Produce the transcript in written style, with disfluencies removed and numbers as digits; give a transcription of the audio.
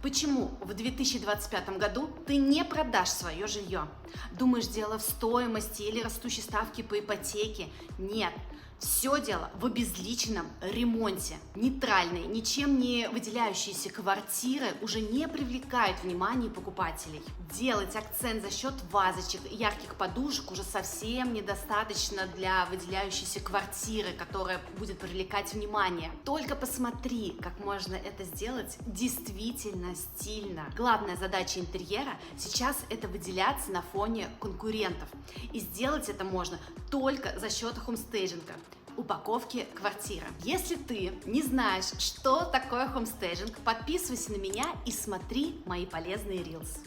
Почему в 2025 году ты не продашь свое жилье? Думаешь, дело в стоимости или растущей ставке по ипотеке? Нет. Все дело в обезличенном ремонте. Нейтральные, ничем не выделяющиеся квартиры уже не привлекают внимание покупателей. Делать акцент за счет вазочек и ярких подушек уже совсем недостаточно для выделяющейся квартиры, которая будет привлекать внимание. Только посмотри, как можно это сделать действительно стильно. Главная задача интерьера сейчас это выделяться на фоне конкурентов. И сделать это можно только за счет хомстейджинга, упаковки квартиры. Если ты не знаешь, что такое хомстейджинг, подписывайся на меня и смотри мои полезные рилсы.